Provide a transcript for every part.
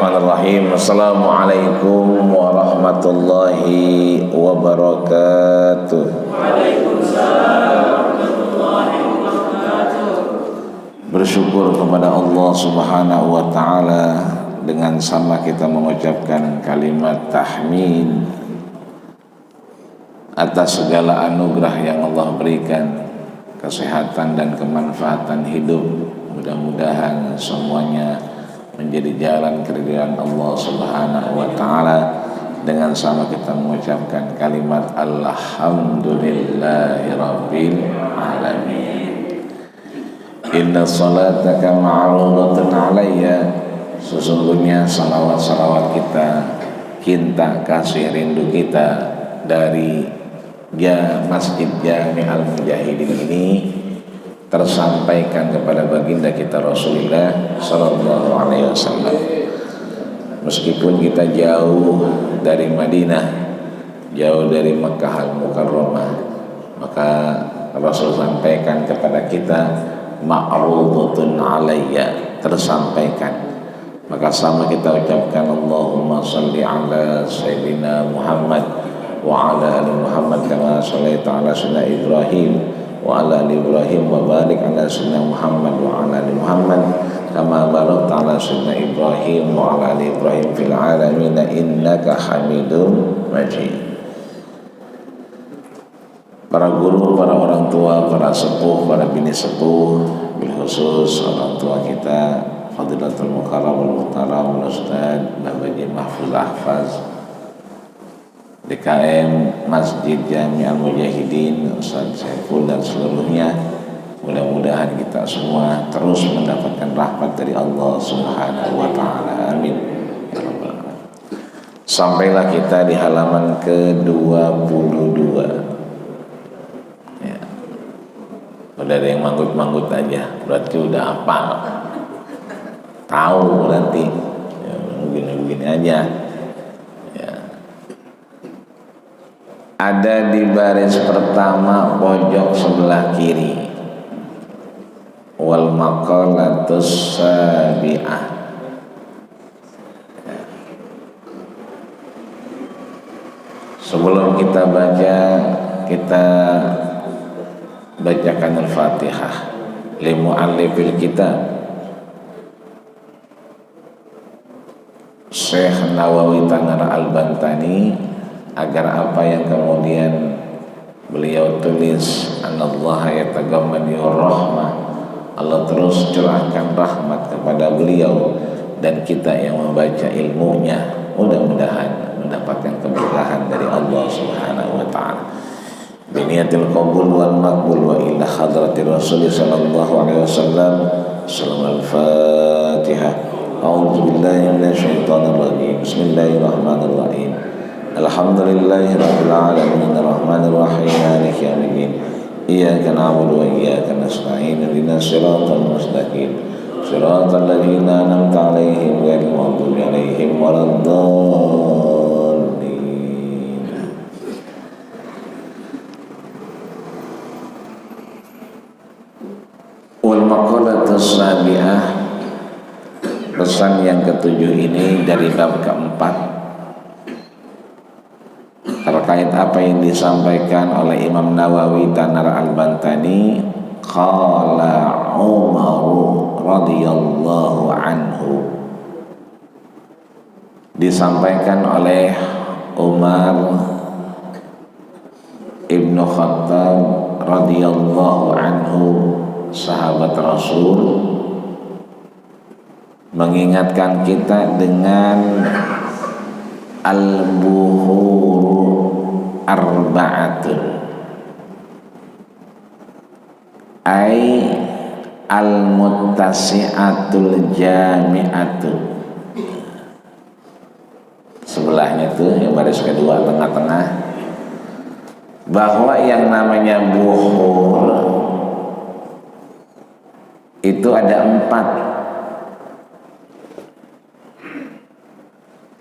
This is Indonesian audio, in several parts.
Bismillahirrahmanirrahim. Assalamualaikum warahmatullahi wabarakatuh. Waalaikumsalam warahmatullahi wabarakatuh. Bersyukur kepada Allah Subhanahu wa taala dengan sama kita mengucapkan kalimat tahmid atas segala anugerah yang Allah berikan, kesehatan dan kemanfaatan hidup. Mudah-mudahan semuanya menjadi jalan keridhaan Allah Subhanahu wa taala. Dengan sama kita mengucapkan kalimat alhamdulillahirabbil alamin. Inna salataka ma'rudatun alayya. Sesungguhnya salawat-salawat kita, cinta kasih rindu kita dari Masjid Jami' Al-Mujahidin ini tersampaikan kepada baginda kita Rasulullah sallallahu alaihi wasallam. Meskipun kita jauh dari Madinah, jauh dari Makkah Al-Mukarramah, maka Rasul sampaikan kepada kita ma'rudatun alayya, tersampaikan. Maka sama kita ucapkan Allahumma salli ala sayyidina Muhammad wa ala ali Muhammad kama shallaita ala sayyidina Ibrahim wa ala ali Ibrahim wa barik ala sayyidina Muhammad wa ala ali Muhammad kama barakta ala sayyidina Ibrahim wa ala ali Ibrahim fil alamin innaka Hamidum Majid. Para guru, para orang tua, para sepuh, para bini sepuh, bil khusus orang tua kita Fadilatul Mukarramul Muhtaram Ustaz Babaji Mahfuz Ahfaz DKM Masjid Jami' Al-Mujahidin, Ustaz Saiful dan seluruhnya. Mudah-mudahan kita semua terus mendapatkan rahmat dari Allah Subhanahu wa taala. Amin. Sampailah kita di halaman ke-22. Ya. Udah ada yang manggut-manggut aja, berarti udah hafal. Tahu nanti. Ya, begini-begini aja. Ada di baris pertama pojok sebelah kiri. Wal maqalatus sabi'ah. Sebelum kita baca, kita bacakan Al-Fatihah li mu'allifil kitab Syekh Nawawi Tanar Al-Bantani, agar apa yang kemudian beliau tulis anallaha yatagammani rahmah, Allah terus curahkan rahmat kepada beliau dan kita yang membaca ilmunya mudah-mudahan mendapatkan keberkahan dari Allah Subhanahu wa taala. Biniyatil qabul wal maqbul wa ila hadratir Rasul sallallahu alaihi wasallam. Al-Fatihah. A'udzu billahi minasyaitonir rajim. Bismillahirrahmanirrahim. Alhamdulillahi rabbil alamin arrahmanir rahim maliki yaumiddin iyyaka na'budu wa iyyaka nasta'in ihdinas siratal mustaqim siratal ladzina an'amta 'alaihim ghairil maghdubi 'alaihim waladdallin. Wal maqalatus sabi'ah. Pesan yang ketujuh ini dari bab keempat terkait apa yang disampaikan oleh Imam Nawawi Tanar Al-Bantani. Qala Umar radhiyallahu anhu, disampaikan oleh Umar Ibnu Khattab radhiyallahu anhu, sahabat Rasul, mengingatkan kita dengan al-buhuru arba'atun, ay al-muttasi'atul jami'atun. Sebelahnya tuh yang baris kedua tengah-tengah, bahwa yang namanya buhur itu ada 4.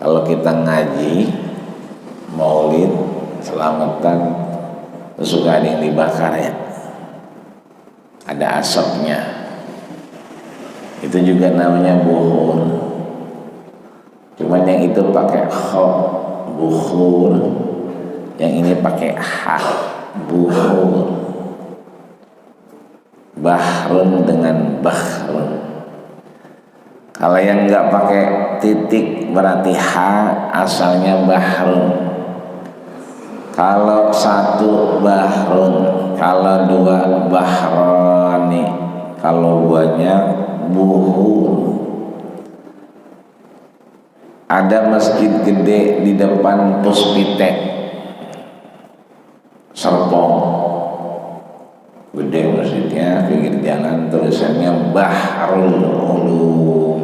Kalau kita ngaji maulid selamatan suka ada yang dibakar ya, ada asapnya, itu juga namanya buhur. Cuman yang itu pakai kha, bukhur. Yang ini pakai ha, bukhur. Bahrun dengan bahrun. Kalau yang nggak pakai titik berarti ha, asalnya bahrun. Kalau satu bahrun, kalau dua bahrani, kalau banyak buhur. Ada masjid gede di depan Puspitek, Serpong, gede masjidnya, pinggir jalan tulisannya Bahrul Ulum.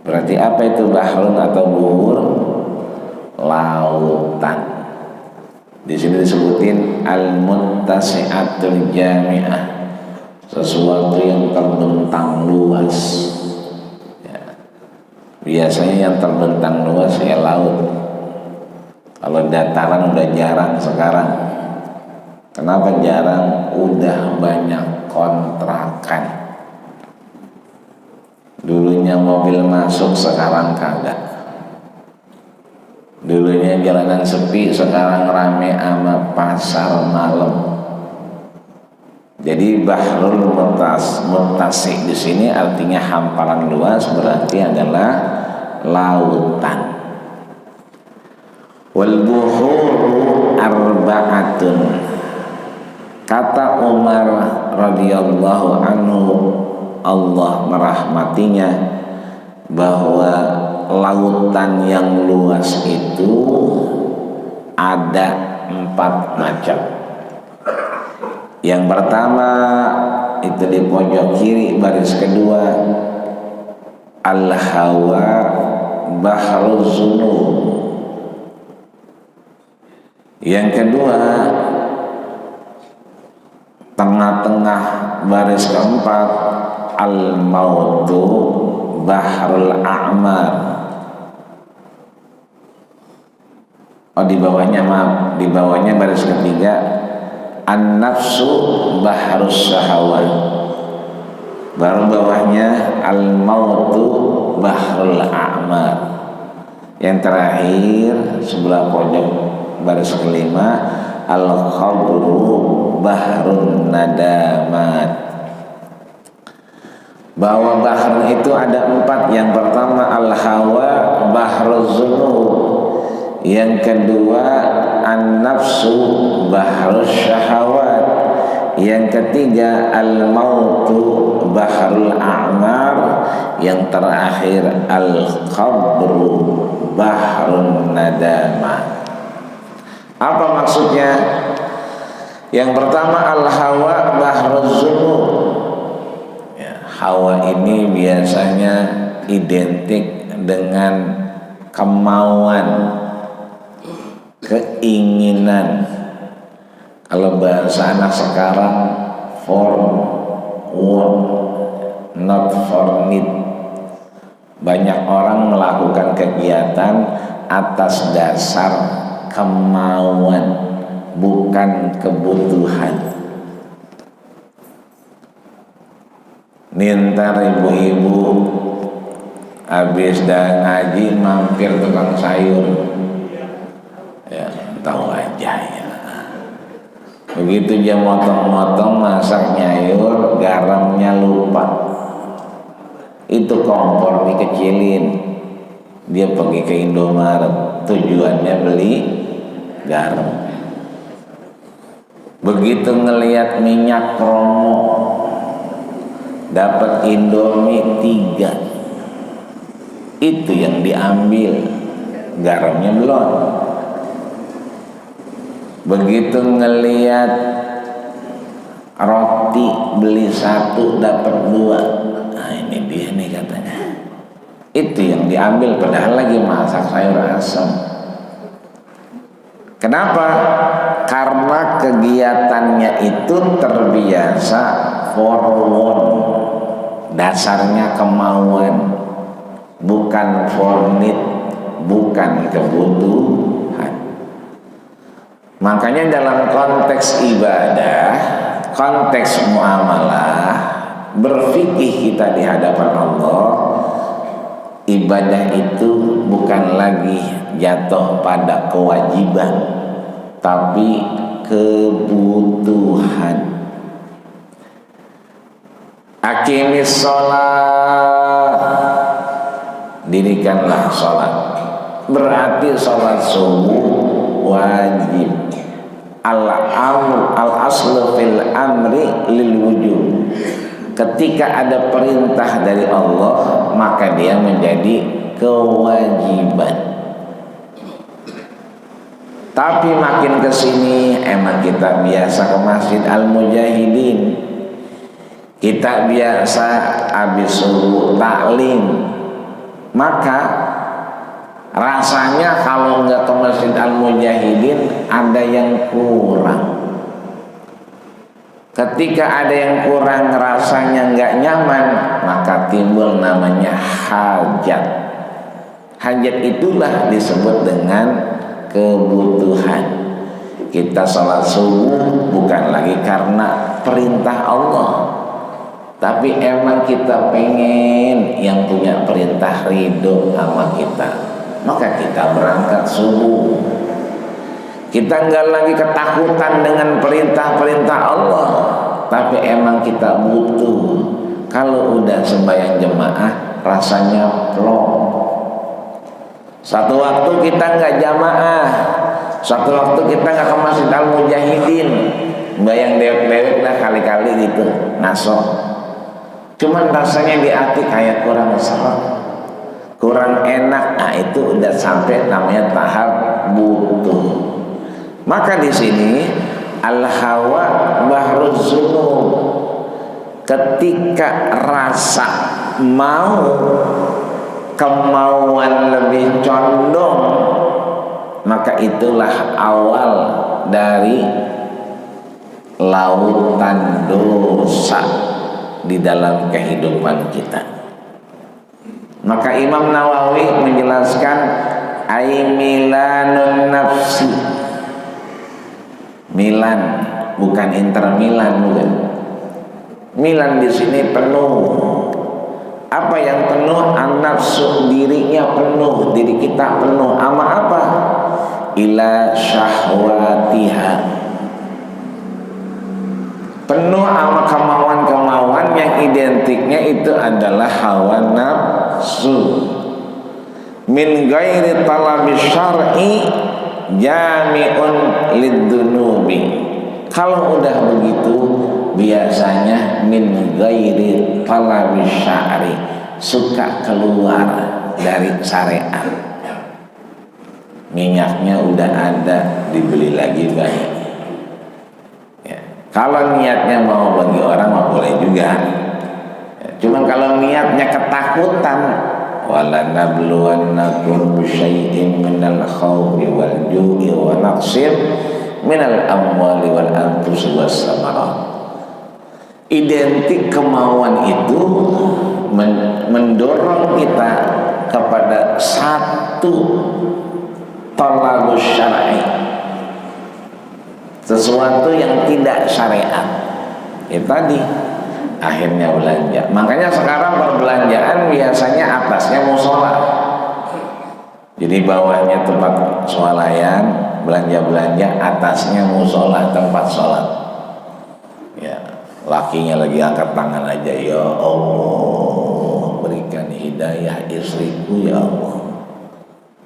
Berarti apa itu bahrun atau buhur? Lautan. Di sini disebutin al-muttasi'atul jami'ah, sesuatu yang terbentang luas. Biasanya yang terbentang luas ya laut. Kalau dataran udah jarang sekarang. Kenapa jarang? Udah banyak kontrakan. Dulunya mobil masuk, sekarang kagak. Dulunya jalanan sepi, sekarang rame ama pasar malam. Jadi bahrul muttasi di sini artinya hamparan luas, berarti adalah lautan. Wal buhuru arba'atun. Kata Umar radhiyallahu anhu, Allah merahmatinya, bahwa lautan yang luas itu ada 4 macam. Yang pertama itu di pojok kiri baris kedua, al-hawa bahruz zunub. Yang kedua tengah-tengah baris keempat, al-mautu bahrul a'mar. Oh, di bawahnya maaf, di bawahnya baris ketiga, an-nafsu bahrus syahawat. Baru bawahnya al-mautu bahrul a'mar. Yang terakhir sebelah pojok baris kelima, al-khabru bahrun nadamat. Bahwa bahr itu ada 4. Yang pertama al-hawa bahruz zunub. Yang kedua an-nafsu bahrus syahawat. Yang ketiga al-mautu bahrul a'mar. Yang terakhir al-qabru bahrun nadama. Apa maksudnya? Yang pertama al-hawa bahruz zunub. Hawa ini biasanya identik dengan kemauan, keinginan. Kalau bahasa anak sekarang, for, want, not for need. Banyak orang melakukan kegiatan atas dasar kemauan, bukan kebutuhan. Nintar ibu-ibu habis dah ngaji mampir tukang sayur, ya tahu aja ya. Begitu dia motong-motong masak nyayur, garamnya lupa. Itu kompor dikecilin. Dia pergi ke Indomaret, tujuannya beli garam. Begitu ngelihat minyak promo, dapat Indomie 3, itu yang diambil, garamnya belum. Begitu ngelihat roti beli 1 dapat 2, nah ini dia nih katanya, itu yang diambil, padahal lagi masak sayur asam. Kenapa? Karena kegiatannya itu terbiasa for want, dasarnya kemauan, bukan for need, bukan kebutuhan. Makanya dalam konteks ibadah, konteks muamalah, berfikih kita di hadapan Allah, ibadah itu bukan lagi jatuh pada kewajiban, tapi kebutuhan. Aqimis sholat, dirikanlah sholat. Berarti sholat subuh wajib. Al-aslu fil amri lil wujub. Ketika ada perintah dari Allah, maka dia menjadi kewajiban. Tapi makin kesini emang kita biasa ke Masjid Al-Mujahidin, kita biasa habis subuh taklim, maka rasanya kalau nggak ke Masjid Al-Mujahidin ada yang kurang. Ketika ada yang kurang, rasanya nggak nyaman, maka timbul namanya hajat. Hajat itulah disebut dengan kebutuhan. Kita sholat subuh bukan lagi karena perintah Allah, tapi emang kita pengen yang punya perintah ridho sama kita, maka kita berangkat subuh. Kita nggak lagi ketakutan dengan perintah-perintah Allah, tapi emang kita butuh. Kalau udah sembahyang jemaah rasanya plong. Satu waktu kita nggak jamaah, satu waktu kita nggak ke Masjid Al-Mujahidin, bayang dewek-dewek lah kali-kali gitu, nasok. Cuman rasanya di hati kayak kurang salat, kurang enak. Nah itu udah sampai namanya tahap butuh. Maka di sini al-hawa bahruz dzunub. Ketika rasa mau, kemauan lebih condong, maka itulah awal dari lautan dosa di dalam kehidupan kita. Maka Imam Nawawi menjelaskan milanun nafsi. Milan bukan Inter Milan, bukan. Milan di sini penuh. Apa yang penuh? An-nafsu, dirinya penuh, diri kita penuh. Ama apa? Ila syahwatiha. Penuh sama kemauan-kemauan yang identiknya itu adalah hawa nafsu. Min ghairi talabi syar'i jami'un liddunubi. Kalau udah begitu biasanya min ghairi talabi syar'i, suka keluar dari syariat. Minyaknya udah ada, dibeli lagi banyak ya. Kalau niatnya mau bagi orang mah boleh juga ya. Cuman kalau niatnya ketakutan, wala nabluwannakum bisyai'in minal khawfi wal ju'i wa naqsin minal amwali wal anfusi was samarat. Identik kemauan itu mendorong kita kepada satu talabus syar'i, sesuatu yang tidak syariat. Tadi akhirnya belanja. Makanya sekarang perbelanjaan biasanya atasnya musola, jadi bawahnya tempat swalayan, belanja-belanja, atasnya musola, tempat sholat ya. Lakinya lagi angkat tangan aja, ya Allah berikan hidayah istriku ya Allah.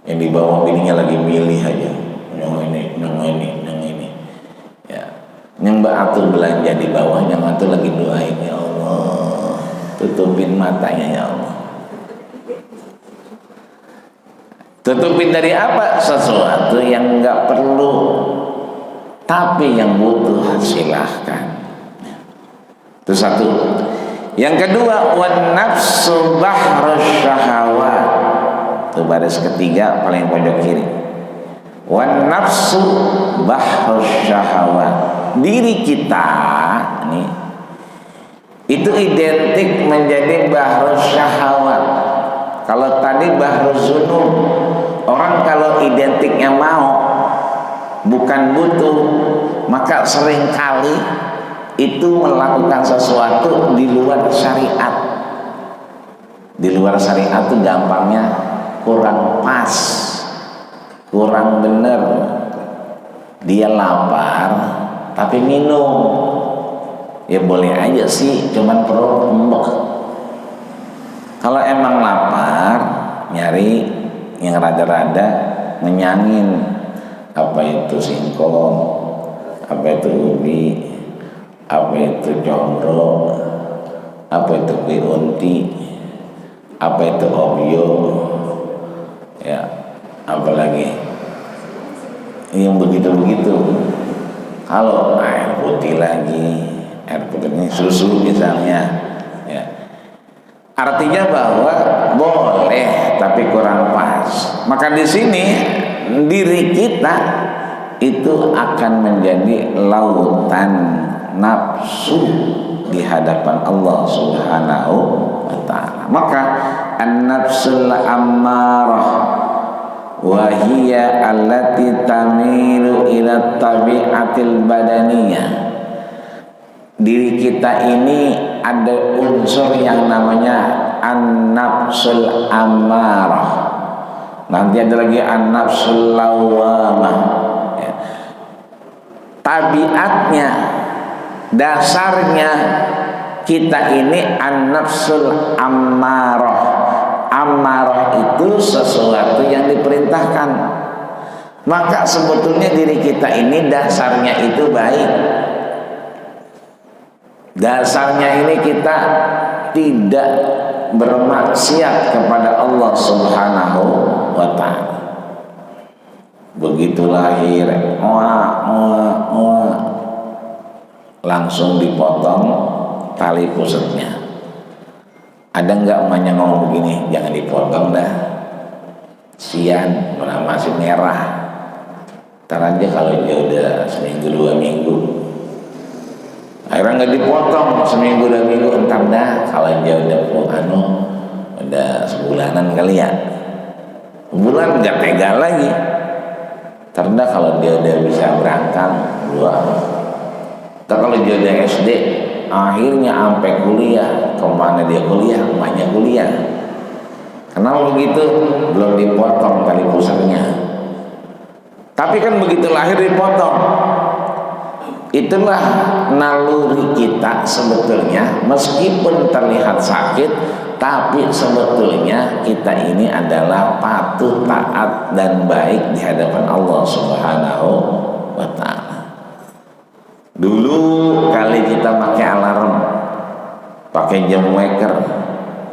Yang di bawah bininya lagi milih aja, yang ini ya. Yang mbak atur belanja di bawah, yang atur lagi doain, ya Allah tutupin matanya ya Allah. Tutupin dari apa? Sesuatu yang nggak perlu, tapi yang butuh silahkan. Itu satu. Yang kedua, wan nafsu bahrus syahawat. Itu baris ketiga paling pojok kiri. Wan nafsu bahrus syahawat. Diri kita nih itu identik menjadi bahrus syahawat. Kalau tadi bahruz dzunub, orang kalau identiknya mau bukan butuh, maka seringkali itu melakukan sesuatu di luar syariat. Di luar syariat tuh gampangnya kurang pas, kurang bener. Dia lapar tapi minum, ya boleh aja sih, cuman perut embek. Kalau emang lapar, nyari yang rada-rada ngenyangin, apa itu singkong, apa itu ubi, apa itu combro, apa itu kue unti, apa itu obyo, ya apalagi yang begitu-begitu. Kalau air putih lagi, air putih ini susu misalnya, ya. Artinya bahwa boleh tapi kurang pas. Maka di sini diri kita itu akan menjadi lautan nafsu di hadapan Allah Subhanahu wa ta'ala. Maka an-nafsul ammarah wa hiya allati tamilu ila tabi'atil badaniyah. Diri kita ini ada unsur yang namanya an-nafsul ammarah. Nanti ada lagi an-nafsul lawamah, ya. Tabiatnya, dasarnya kita ini an-nafsul ammarah. Ammarah itu sesuatu yang diperintahkan. Maka sebetulnya diri kita ini dasarnya itu baik. Dasarnya ini kita tidak bermaksiat kepada Allah Subhanahu wa ta'ala. Begitu lahir, langsung dipotong tali pusatnya. Ada nggak emaknya ngomong begini, jangan dipotong dah, sian, masih merah. Ntar aja kalau dia udah seminggu 2 minggu. Akhirnya nggak dipotong seminggu 2 minggu, entar dah kalau dia udah sebulanan kali ya, bulan nggak tega lagi. Entar dah kalau dia udah bisa berangkat 2. Entar kalau dia udah SD, akhirnya sampai kuliah. Kemana dia kuliah? Emaknya kuliah. Kenapa begitu? Belum dipotong tali pusatnya. Tapi kan begitu lahir dipotong. Itulah naluri kita sebetulnya. Meskipun terlihat sakit, tapi sebetulnya kita ini adalah patuh, taat, dan baik di hadapan Allah Subhanahu wa ta'ala. Dulu kali kita pakai alarm, pakai jam waker.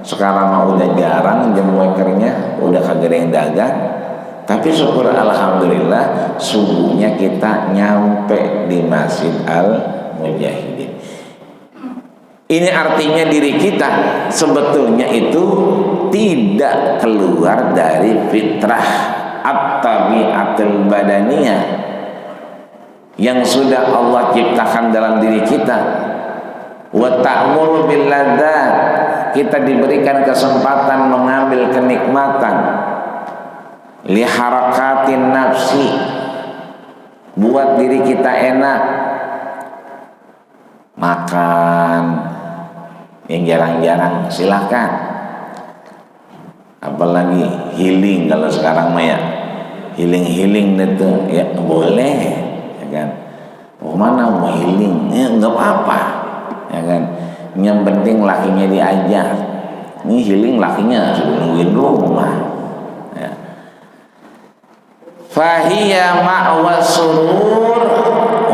Sekarang mah udah jarang jam wakernya, udah kagak ada yang dagang. Tapi syukur alhamdulillah subuhnya kita nyampe di Masjid Al-Mujahidin. Ini artinya diri kita sebetulnya itu tidak keluar dari fitrah at-tabi'atul badaniyah yang sudah Allah ciptakan dalam diri kita. Wa ta'muru bil ladzat, kita diberikan kesempatan mengambil kenikmatan. Li harakatin nafsi, buat diri kita enak. Makan yang jarang-jarang silahkan. Apalagi healing kalau sekarang mah ya, healing itu ya boleh, ya kan. Mana mau healing, ya nggak apa-apa, ya kan. Yang penting lakinya diajar. Ini healing lakinya sudah nungguin rumah, ya. Fahiya ma'wa surur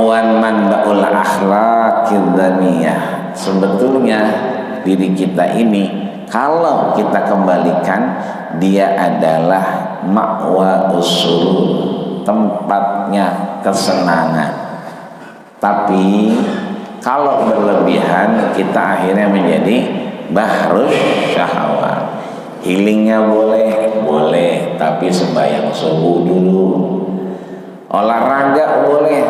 wan manba'ul akhlaqid dhaniyah. Sebetulnya diri kita ini kalau kita kembalikan, dia adalah ma'wa surur, tempatnya kesenangan. Tapi kalau berlebihan, kita akhirnya menjadi bahrus syahwat. Healingnya boleh, tapi sembahyang subuh dulu. Olahraga boleh,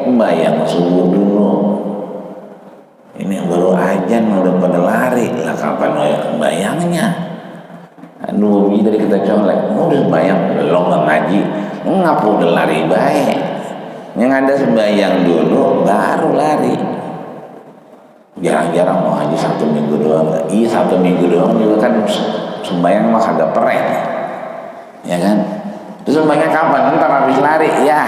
sembahyang subuh dulu. Ini baru ajan udah pada lari lah, kapan sembahyangnya? Aduh, dari kita colek, udah sembahyang belum ngaji, ngapa udah lari baik? Yang ada sembahyang dulu, baru lari. jarang-jarang mau haji 1 minggu doang. Iya 1 minggu doang juga kan sembahyang mah agak peren, ya kan? Terus sembahyang kapan? Ntar habis lari ya,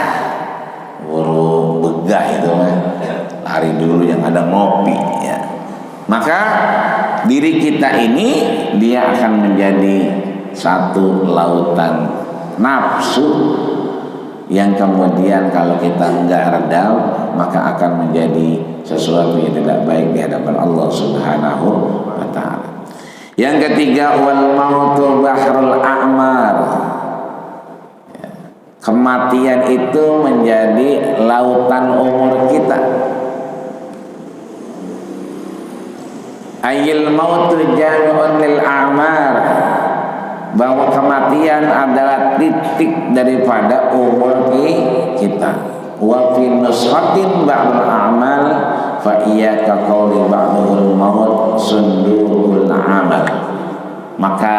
buru begah itu mah, lari dulu yang ada ngopi ya. Maka diri kita ini dia akan menjadi satu lautan nafsu yang kemudian kalau kita enggak redam maka akan menjadi sesuatu yang tidak baik di hadapan Allah Subhanahu wa taala. Yang ketiga, wal mautu bahrul a'mar. Kematian itu menjadi lautan umur kita. Ayil mautu jami'un lil a'mar, bahwa kematian adalah titik daripada umur kita. Wa fi nusratin ba'dul a'mal fa iyyaka qawli ba'dul maut sundurul amal. Maka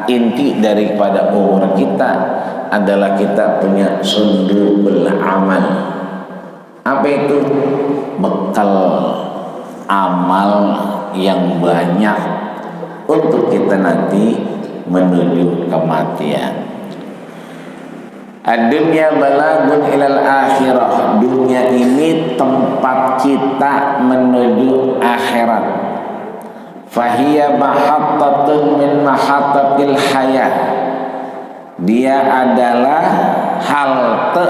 inti daripada umur kita adalah kita punya sundurul amal. Apa itu? Bekal amal yang banyak untuk kita nanti menuju kematian. Dunia balagun ilal akhirah. Dunia ini tempat kita menuju akhirat. Fahiya mahattatun min mahattatil hayat. Dia adalah halte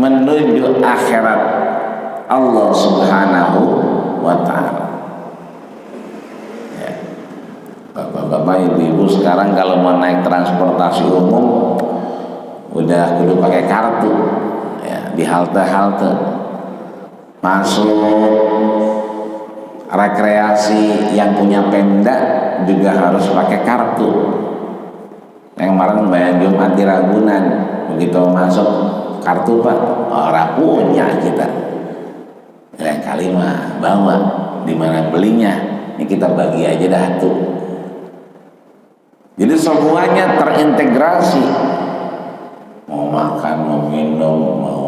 menuju akhirat Allah Subhanahu wa ta'ala. Bapak ibu sekarang kalau mau naik transportasi umum udah kudu pakai kartu ya, di halte-halte. Masuk rekreasi yang punya Pemda juga harus pakai kartu. Yang kemarin bayar Jumat di Ragunan, begitu masuk kartu Pak, orang punya kita. Lain kali mah bawa, di mana belinya? Ini kita bagi aja dah tuh. Jadi semuanya terintegrasi. Mau makan, mau minum, mau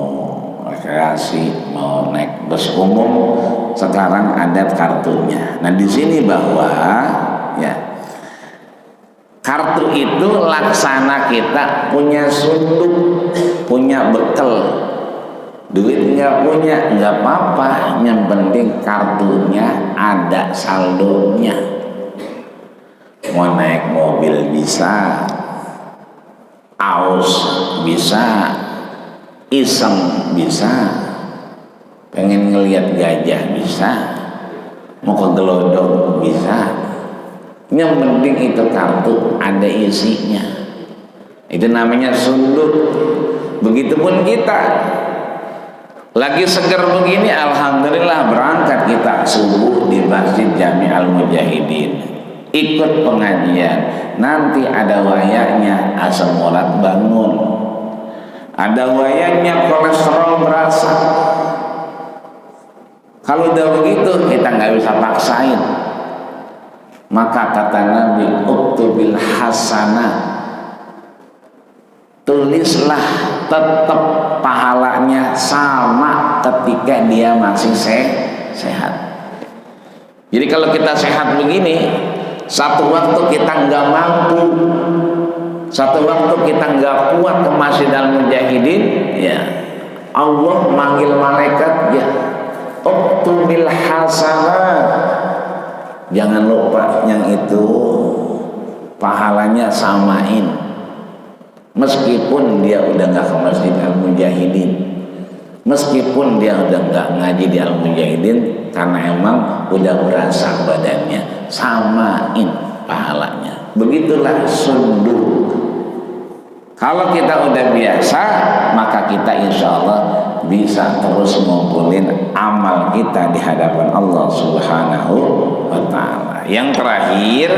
rekreasi, mau naik bus umum, sekarang ada kartunya. Nah di sini bahwa ya kartu itu laksana kita punya sunduk, punya bekal. Duit nggak punya, nggak apa-apa. Yang penting kartunya ada saldonya. Mau naik mobil bisa, aus bisa, iseng bisa, pengen ngelihat gajah bisa, mau ke gelodok bisa. Yang penting itu kartu ada isinya. Itu namanya sunduk. Begitupun kita lagi seger begini, alhamdulillah berangkat kita subuh di Masjid Jami Al Mujahidin, ikut pengajian. Nanti ada wayaknya asam urat bangun, ada wayaknya kolesterol berasa. Kalau udah begitu kita nggak bisa paksain. Maka kata Nabi, uktubil hasanah, tulislah tetap pahalanya sama ketika dia masih sehat. Jadi kalau kita sehat begini, satu waktu kita nggak mampu, satu waktu kita nggak kuat ke Masjid Al-Mujahidin, ya Allah manggil malaikat, ya uktubil hasanah, jangan lupa yang itu pahalanya samain. Meskipun dia udah nggak ke Masjid Al-Mujahidin, meskipun dia udah nggak ngaji di Al-Mujahidin, karena emang udah berasa badannya, samain pahalanya. Begitulah sunduk. Kalau kita udah biasa, maka kita insya Allah bisa terus ngumpulin amal kita di hadapan Allah Subhanahu wa ta'ala. Yang terakhir,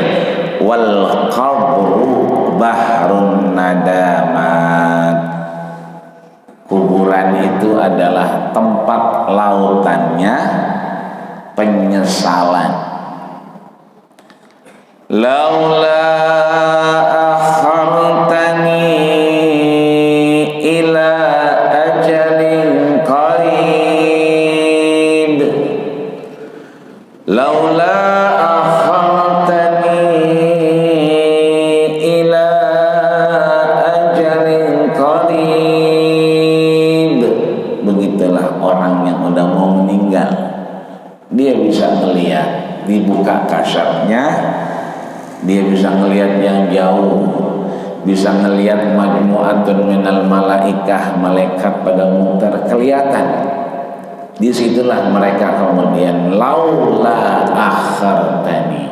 wal qabru bahrun nadamat. Kuburan itu adalah tempat lautannya penyesalan. Laula akhartani ila ajalin qarib laula akhartani ila ajalin qarib. Begitulah orang yang udah mau meninggal, dia bisa melihat, dibuka kasyafnya, dia bisa melihat yang jauh, bisa melihat majmu'atun minal malaikah, malaikat pada muter kelihatan. Disitulah mereka kemudian laula akhartani,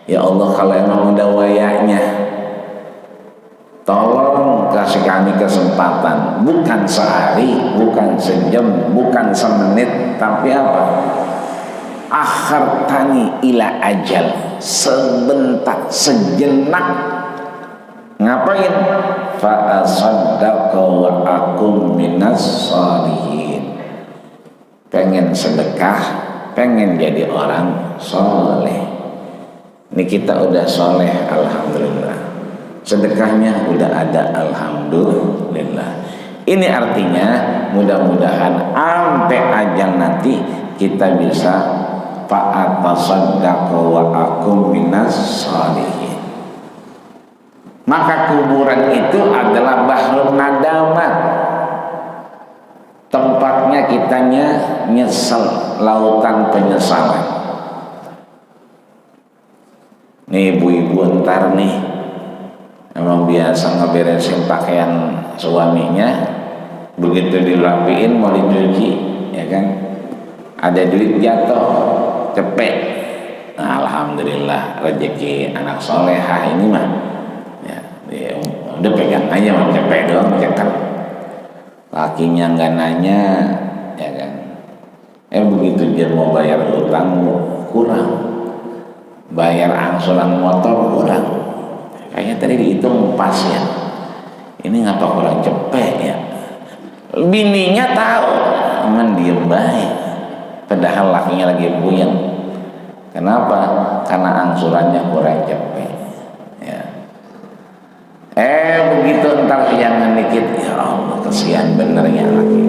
ya Allah kalau emang udah wayanya, tolong kasih kami kesempatan, bukan sehari, bukan sejam, bukan semenit, tapi apa? Akhartani ila ajal, sebentar, sejenak. Ngapain? Fa asaddaqa wa akum minas shalihin. Pengen sedekah, pengen jadi orang soleh. Ini kita udah soleh, alhamdulillah. Sedekahnya udah ada, alhamdulillah. Ini artinya mudah-mudahan sampai ajal nanti kita bisa fa'atasaddaqa wa akum minas shalihin. Maka kuburan itu adalah bahrun nadamat, tempatnya kitanya nyesel, lautan penyesalan. Nih ibu-ibu ntar nih emang biasa ngeberesin pakaian suaminya, begitu dirapiin mau dicuci, ya kan, ada duit jatuh, cepet. Nah, alhamdulillah rezeki anak solehah ini mah, ya, udah pegang aja mah, cepet doang, cekat. Lakinya nggak nanya, ya kan. Begitu dia mau bayar utang kurang, bayar angsuran motor kurang. Kayaknya tadi dihitung pas ya. Ini ngapa kurang cepet ya? Bininya tahu, aman diem baik. Padahal lakinya lagi puyeng. Kenapa? Karena angsurannya kurang cepet. Ya. Begitu entar yang dikit, ya Allah kesian benernya lagi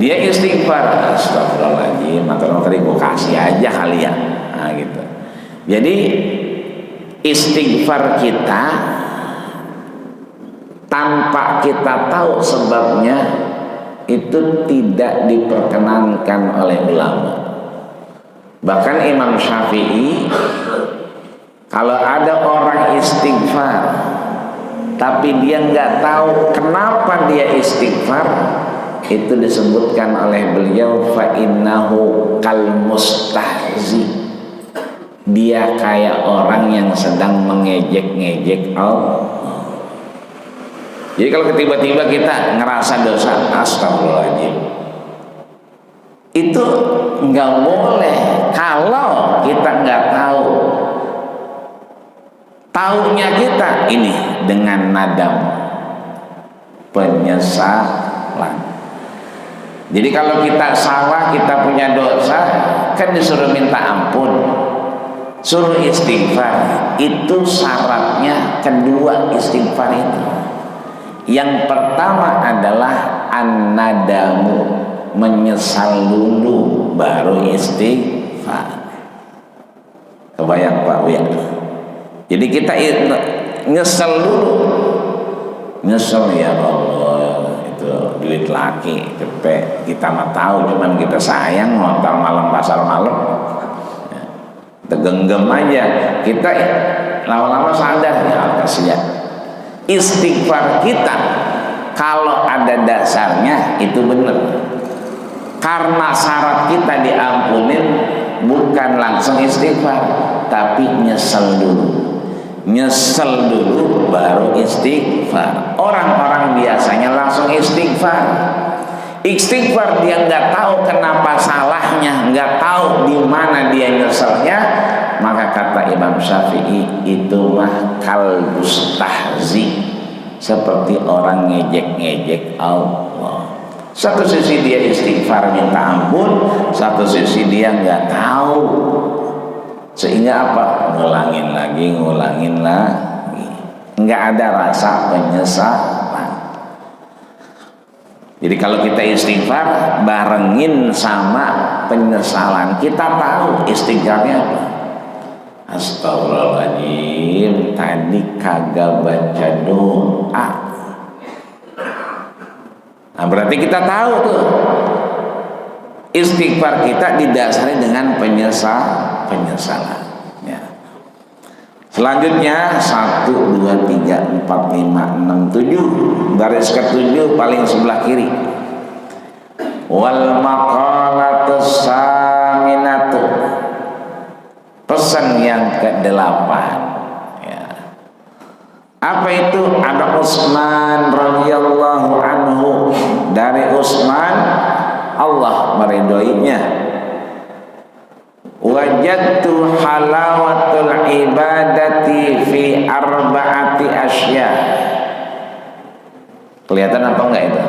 dia istighfar, astagfirullahaladzim, atau tadi gue kasih aja kali ya, nah gitu. Jadi istighfar kita tanpa kita tahu sebabnya itu tidak diperkenankan oleh ulama. Bahkan Imam Syafi'i, kalau ada orang istighfar tapi dia nggak tahu kenapa dia istighfar, itu disebutkan oleh beliau fa innahu kal mustahzi, dia kayak orang yang sedang mengejek-ngejek Allah. Jadi kalau tiba-tiba kita ngerasa dosa, astagfirullahaladzim, itu nggak boleh. Kalau kita nggak tahu, taunya kita ini dengan nadam, penyesalan. Jadi kalau kita salah, kita punya dosa, kan disuruh minta ampun, suruh istighfar. Itu syaratnya kedua istighfar itu. Yang pertama adalah an-nadamu, menyesal dulu baru istighfar. Kebayang Pak Uya? Jadi kita nyesel dulu, nyesel ya Allah, itu duit laki cepet, kita mah tahu, cuman kita sayang ngontar malam pasar malam, ya, tegenggam aja, kita lama-lama sadar ya kasihan. Istighfar kita kalau ada dasarnya itu benar, karena syarat kita diampunin bukan langsung istighfar, tapi nyesel dulu baru istighfar. Orang-orang biasanya langsung istighfar dia nggak tahu kenapa salahnya, nggak tahu di mana dia nyeselnya. Maka kata Imam Syafi'i, itu mah kal mustahzi, seperti orang ngejek-ngejek Allah. Satu sisi dia istighfar minta ampun, satu sisi dia nggak tahu, sehingga apa? Ngulangin lagi, nggak ada rasa penyesalan. Jadi kalau kita istighfar barengin sama penyesalan. Kita tahu istighfarnya apa. Astagfirullahaladzim, tadi kagak baca doa. Nah berarti kita tahu tuh istighfar kita didasari dengan penyesalan ya. Selanjutnya 1, 2, 3, 4, 5, 6, 7 garis ke-7 paling sebelah kiri. Wal maqalatus saminatu, pesan yang ke-8 ya. Apa itu? Ada Utsman radhiyallahu anhu, dari Utsman Allah meridhoinya. Wajadtu halawatul ibadati fi arba'ati asya. Kelihatan apa enggak itu?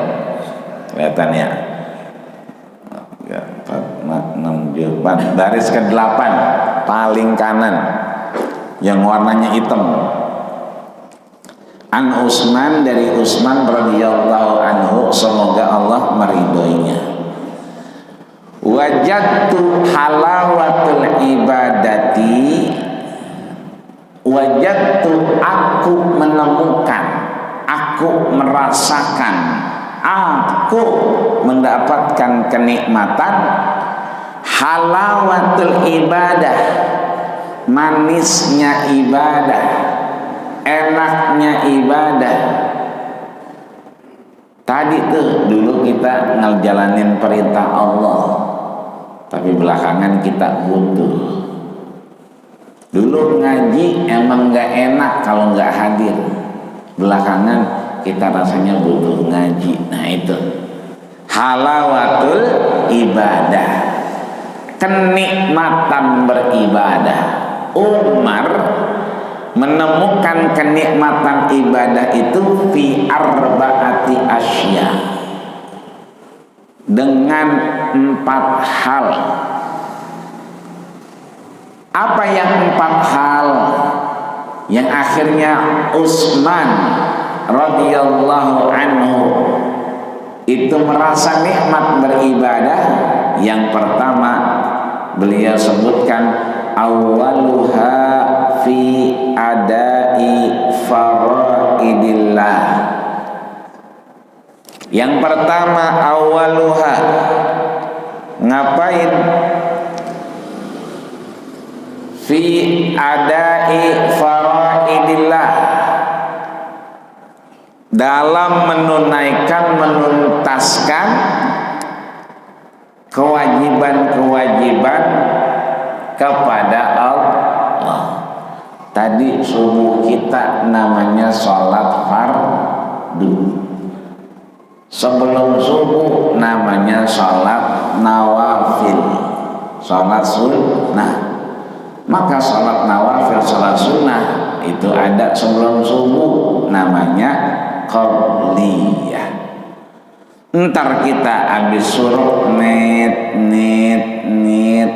Kelihatan ya. 4, 6, 7, garis ke-8 paling kanan yang warnanya hitam. An Utsman, dari Utsman radhiyallahu anhu, semoga Allah meridhoinya. Wajadtu halawatul ibadati, wajadtu aku menemukan, aku merasakan, aku mendapatkan kenikmatan halawatul ibadah, manisnya ibadah, enaknya ibadah. Tadi tuh dulu kita ngejalanin perintah Allah, tapi belakangan kita butuh. Dulu ngaji emang gak enak kalau gak hadir. Belakangan kita rasanya butuh ngaji. Nah itu halawatul ibadah, kenikmatan beribadah. Umar menemukan kenikmatan ibadah itu fi arba'ati asya, dengan 4 hal. Apa yang 4 hal yang akhirnya Utsman radhiyallahu anhu itu merasa nikmat beribadah? Yang pertama beliau sebutkan awwaluha fi adai faraidillah. Yang pertama awaluha, ngapain? Fi adai faraidillah, dalam menunaikan, menuntaskan kewajiban-kewajiban kepada Allah. Tadi subuh kita namanya sholat fardu. Sebelum subuh namanya sholat nawafil, sholat sunnah. Maka sholat nawafil, sholat sunnah itu ada sebelum subuh, namanya qabliyah. Ntar kita habis suruh nit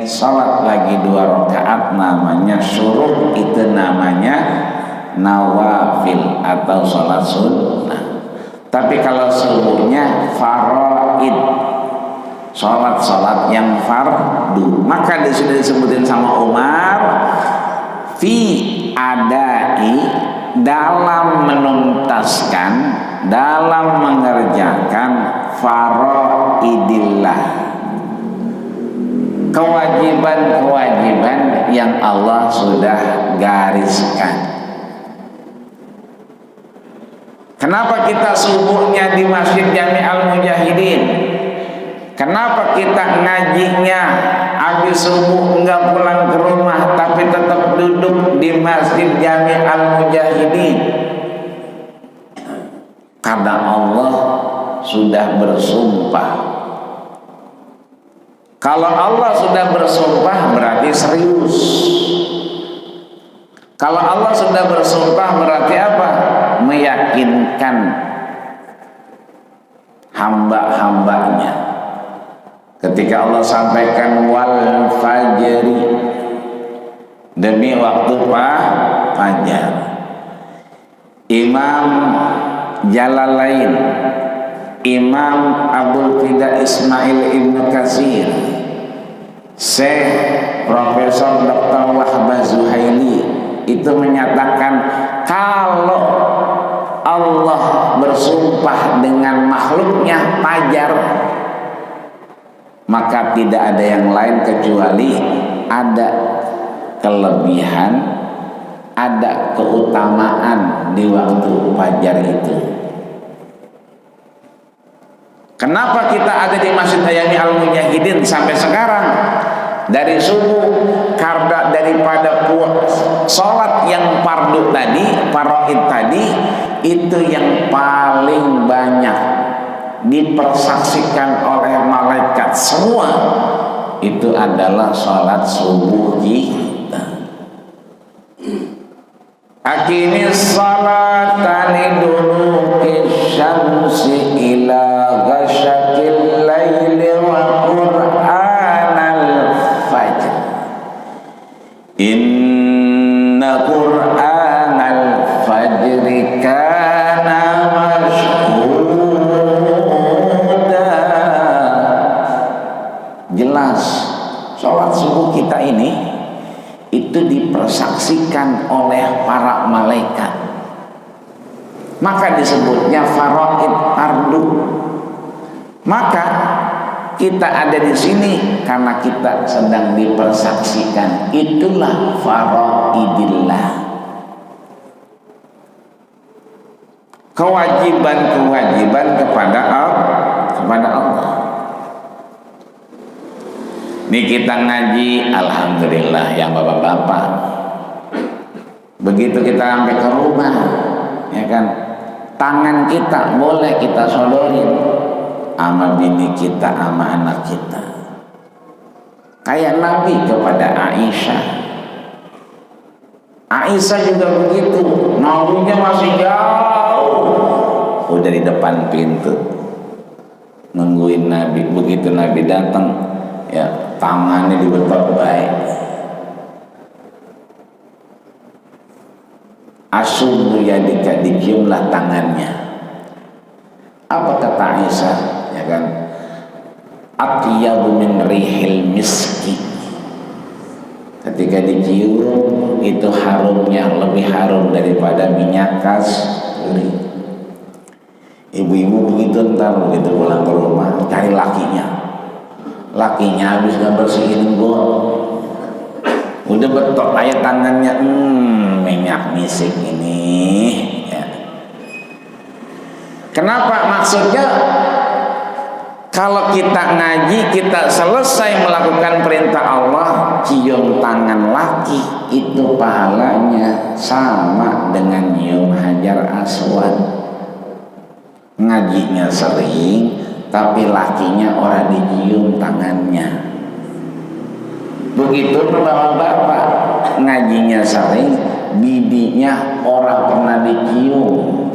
sholat lagi 2 rakaat, namanya suruh, itu namanya nawafil atau sholat sunnah. Tapi kalau subuhnya faraid, sholat yang fardu. Maka disudah disebutin sama Umar fi adai, dalam menuntaskan, dalam mengerjakan faraidillah, kewajiban-kewajiban yang Allah sudah gariskan. Kenapa kita subuhnya di Masjid Jami Al-Mujahidin? Kenapa kita ngajinya habis subuh enggak pulang ke rumah tapi tetap duduk di Masjid Jami Al-Mujahidin? Karena Allah sudah bersumpah. Kalau Allah sudah bersumpah berarti serius. Kalau Allah sudah bersumpah berarti apa? Meyakinkan hamba-hambanya. Ketika Allah sampaikan wal fajri, demi waktu fajar. Imam Jalalain, Imam Abdul Fida Ismail Ibn Katsir Syekh Profesor Dr. Wahbah Zuhaili itu menyatakan kalau Allah bersumpah dengan makhluknya Fajar, maka tidak ada yang lain kecuali ada kelebihan, ada keutamaan di waktu Fajar itu. Kenapa kita ada di Masjid Hayami Al-Mujahidin sampai sekarang? Dari subuh, karena daripada sholat yang fardu tadi, faraid tadi, itu yang paling banyak dipersaksikan oleh malaikat semua, itu adalah sholat subuh kita. Aqimis salata liduluki syamsi ila ghasyakil laili wa qur'anal fajr. Inna qur'anal fajri kana mashhuda. Jelas sholat subuh kita ini itu dipersaksikan oleh para malaikat, maka disebutnya faraid fardu. Maka kita ada di sini karena kita sedang dipersaksikan, itulah faraidillah, kewajiban-kewajiban kepada Allah. Ini kita ngaji, alhamdulillah ya bapak-bapak. Begitu kita sampai ke rumah, ya kan, tangan kita boleh kita sodorin sama bini kita, sama anak kita. Kayak Nabi kepada Aisyah. Aisyah juga begitu, nabinya masih jauh, udah di depan pintu nungguin Nabi. Begitu Nabi datang, ya tangannya dibetot baik. Asyudu yadika, diciumlah tangannya. Apa kata Aisyah? Ya kan, atyabu min rihil miski. Ketika dicium itu harumnya lebih harum daripada minyak kasturi. Ibu-ibu begitu, ntar begitu pulang ke rumah cari lakinya. Lakinya habis gak bersihin bol, udah betot aja tangannya, minyak misik ini ya. Kenapa? Maksudnya kalau kita ngaji, kita selesai melakukan perintah Allah, cium tangan laki, itu pahalanya sama dengan nyium Hajar Aswad. Ngajinya sering, tapi lakinya orang dicium tangannya. Begitu bapak-bapak, ngajinya sering, bibinya orang pernah dicium.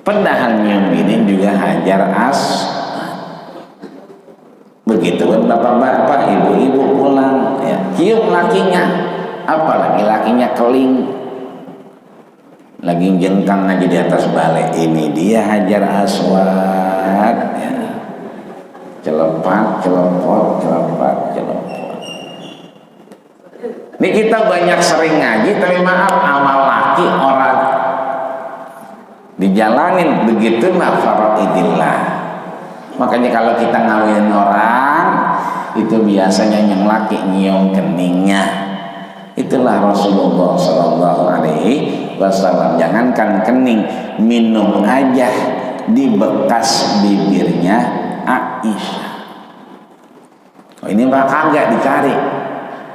Padahal nyium bini juga Hajar Aswad. Begitu kan bapak-bapak, ibu-ibu pulang, ya, cium lakinya, apalagi lakinya keling, lagi jengkang aja di atas balai, ini dia Hajar Aswad, ya. Celepat, celepot, celepat, celepot. Ini kita banyak sering ngaji, tapi maaf, amal laki orang dijalanin, begitu nak faraidillah. Makanya kalau kita ngawinin orang, itu biasanya yang laki nyium keningnya. Itulah Rasulullah SAW. Jangankan kening, minum aja di bekas bibirnya Aisyah. Oh, ini mah kagak dicari,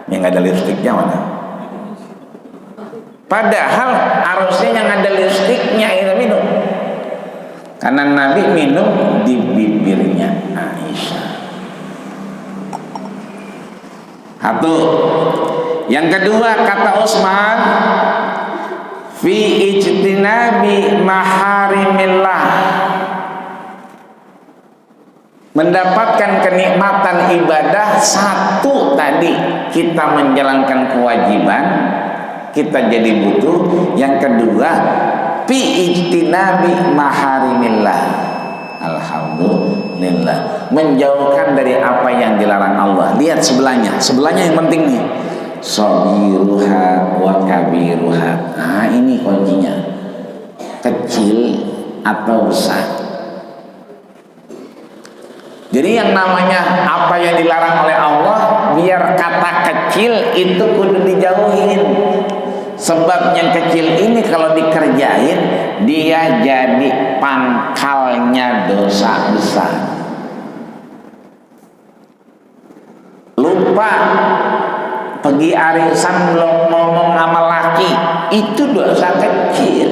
yang ada lipstiknya mana? Padahal harusnya yang ada lipstiknya itu minum, karena Nabi minum di bibirnya Aisyah. Satu. Yang kedua, kata Utsman, fi ijtinabi maharimillah, mendapatkan kenikmatan ibadah. Satu tadi, kita menjalankan kewajiban, kita jadi butuh. Yang kedua, fi ijtinabi maharimillah, alhamdulillah. Menjauhkan dari apa yang dilarang Allah. Lihat sebelahnya yang penting nih, shagiruha wa kabiruha. Nah ini kuncinya, kecil atau besar. Jadi yang namanya apa yang dilarang oleh Allah, biar kata kecil itu kudu dijauhin. Sebab yang kecil ini kalau dikerjain, dia jadi pangkalnya dosa besar. Lupa pergi arisan belum ngomong sama laki, itu dosa kecil.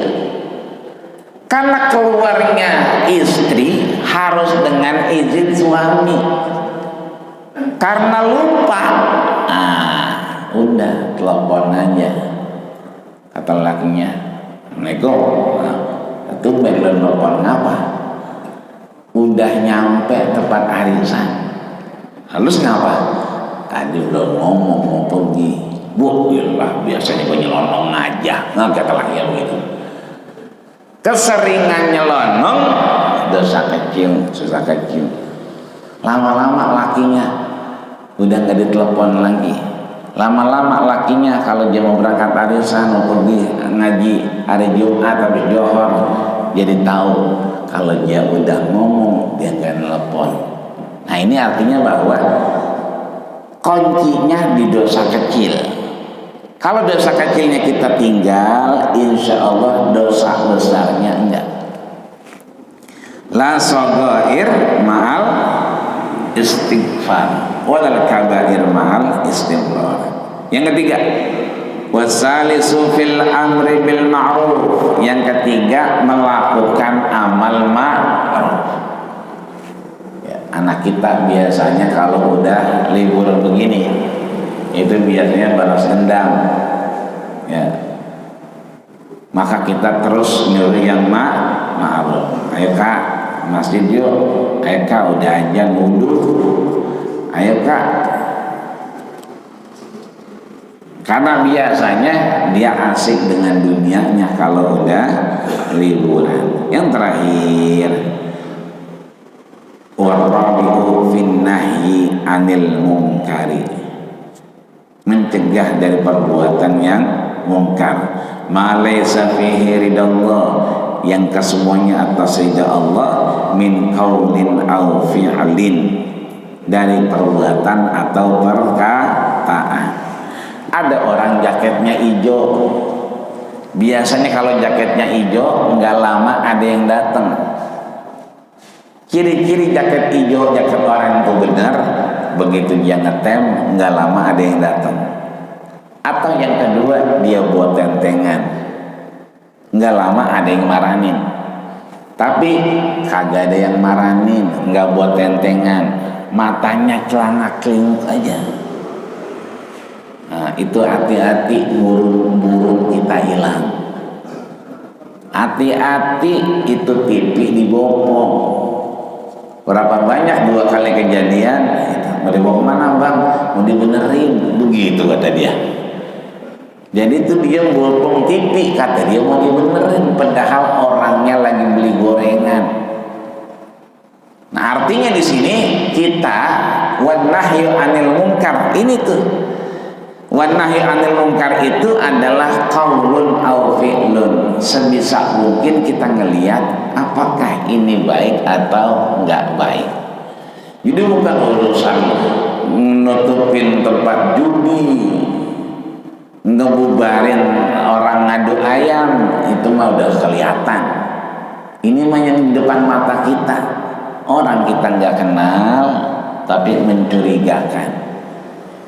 Karena keluarnya istri harus dengan izin suami. Karena lupa, udah telepon aja. Kata lakinya, nego, itu belum telepon ngapa? Udah nyampe tempat arisan. Halus ngapa? Tadi udah ngomong mau pergi. Bu, lah biasanya gue nyelonong aja. Nah, kata lakinya begitu. Keseringan nyelonong dosa kecil. Lama-lama lakinya udah nggak ditelepon lagi. Lama-lama lakinya kalau dia mau berangkat arisan mau pergi ngaji hari Jumat habis Johor, jadi tahu kalau dia udah ngomong dia nggak telepon. Nah ini artinya bahwa kuncinya di dosa kecil. Kalau dosa kecilnya kita tinggal, insya Allah dosa besarnya enggak. La shaghair ma'al istighfar, walal kabair ma'al istighfar. Yang ketiga, wasalisu fil amri bil ma'ruf. Yang ketiga, melakukan amal ma'ruf. Ya, anak kita biasanya kalau udah libur begini, itu biasanya balas dendam, ya. Maka kita terus nyuruh yang ma'ruf. Ayo kak, masjid yuk. Ayo kak, udah aja ngunduh. Ayo kak. Karena biasanya dia asik dengan dunianya kalau udah liburan. Yang terakhir, warabi'u fin nahyi anil munkari, mencegah dari perbuatan yang mungkar. Ma laysa fihi ridallah, yang kesemuanya atas ridha Allah, min qaulin aw fi'lin, dari perbuatan atau perkataan. Ada orang jaketnya hijau. Biasanya kalau jaketnya hijau, enggak lama ada yang datang. Ciri-ciri jaket hijau, jaket orang itu benar, begitu dia ngetem, enggak lama ada yang datang. Atau yang kedua, dia buat tentengan, enggak lama ada yang maranin. Tapi kagak ada yang maranin, enggak buat tentengan, matanya celangak-celinguk aja. Nah, itu hati-hati, burung-burung kita hilang. Hati-hati, itu pipi dibopong. Berapa banyak 2 kali kejadian, mau dibawa kemana bang? Mau dibenerin, begitu kata dia. Jadi itu dia bopong pipi, kata dia mau dibenerin, padahal orangnya lagi beli gorengan. Nah artinya di sini kita wan nahyu anil munkar, ini tuh. Wan nahyu anil munkar itu adalah qaulun aw fi'lun. Sebisa mungkin kita ngelihat apakah ini baik atau enggak baik. Jadi bukan urusan nutupin tempat judi, ngebubarin orang ngadu ayam, itu mah udah kelihatan. Ini mah yang di depan mata kita. Orang kita nggak kenal tapi mencurigakan.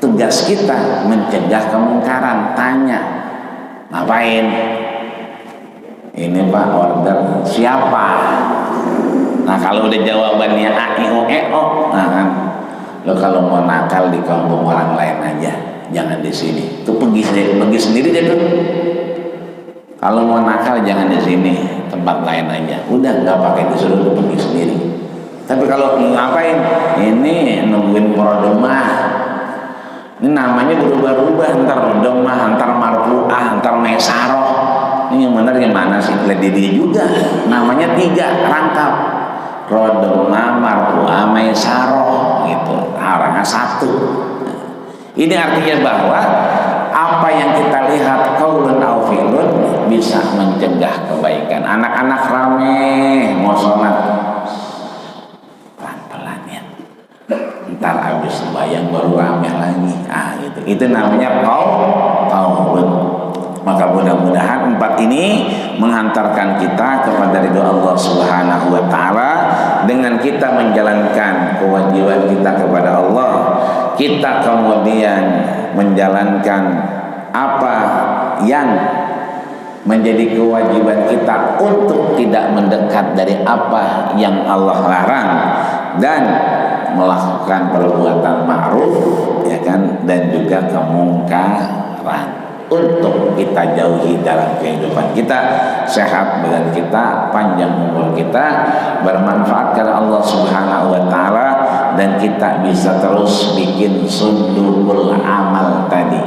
Tugas kita mencegah kemungkaran. Tanya, ngapain? Ini pak order siapa? Nah kalau udah jawabannya a i o e o, nah kan, lo kalau mau nakal di kampung orang lain aja, jangan di sini. Tuh pergi sendiri deh tuh. Kalau mau nakal jangan di sini, tempat lain aja. Udah nggak pakai disuruh, tuh pergi sendiri. Tapi kalau ngapain? Ini nungguin prodemah. Ini namanya berubah-ubah, antar domah, antar marfu'ah, antar mesaroh. Ini yang benar yang mana sih? Lihat dia juga. Namanya 3 rangkap. rodona marfu'a maisaro gitu, orangnya satu. Ini artinya bahwa apa yang kita lihat qaulun au fi'lun bisa mencegah kebaikan. Anak-anak rame mau sholat, pelan-pelan ya, ntar habis sembahyang baru rame lagi, gitu. Itu namanya qaulun. Maka mudah-mudahan 4 ini menghantarkan kita kepada ridho Allah Subhanahu wa taala dengan kita menjalankan kewajiban kita kepada Allah. Kita kemudian menjalankan apa yang menjadi kewajiban kita untuk tidak mendekat dari apa yang Allah larang dan melakukan perbuatan ma'ruf, ya kan, dan juga kemungkaran untuk kita jauhi dalam kehidupan kita, sehat badan kita, panjang umur kita, bermanfaat karena Allah Subhanahu wa taala, dan kita bisa terus bikin sundul amal tadi,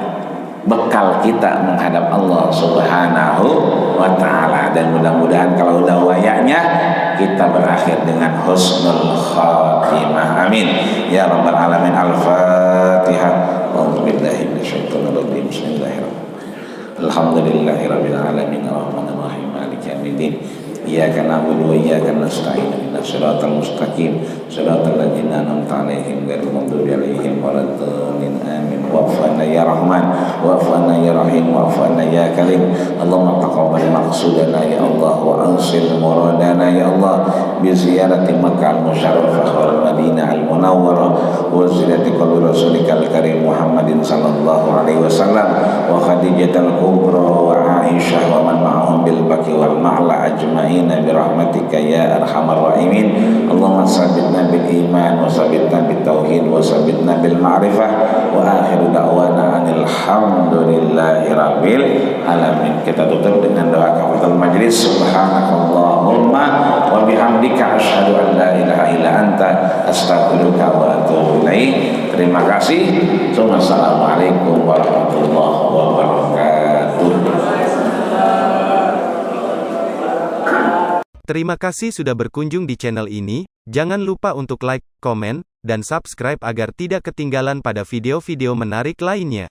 bekal kita menghadap Allah Subhanahu wa taala. Dan mudah-mudahan kalau udah wayaknya kita berakhir dengan husnul khatimah. Amin ya rabbal alamin. Al-Fatihah. A'udzubillahi minasyaitonir rajim. Bismillahirrahmanirrahim. Alhamdulillahirabbil alamin arrahmanir rahim maliki yaumiddin. Iyyaka na'budu wa iyyaka nasta'in ihdinas siratal mustaqim siratal ladzina an'amta 'alaihim ghairil maghdubi 'alaihim waladdallin amin. Wa'fana ya rahman wa'fana ya rahim wa'fana ya karim. Allahumma taqabbal maqsudana ya Allah wa ansil muradana ya Allah bi ziyarati Makkah al-musyarrafah wal Madinah al-munawwarah wa ziyarati qabri rasulika al-karim Muhammadin sallallahu alaihi wasallam wa Khadijatul kubra wa Aisyah wa man ma'ahum bil baqi wal ma'la ajma'in bi rahmatika ya arhamar rahimin. Allahumma sabbitna bil iman wa sabbitna bit tauhid wa sabbitna bil ma'rifah wa akhiru da'wana alhamdulillahi rabbil alamin. Kita tutup dengan doa kafatul majlis. Subhanakallahumma wa bihamdika asyhadu an la ilaha illa anta astaghfiruka wa atubu ilaik. Terima kasih. Wassalamualaikum warahmatullahi wabarakatuh. Terima kasih sudah berkunjung di channel ini. Jangan lupa untuk like, komen, dan subscribe agar tidak ketinggalan pada video-video menarik lainnya.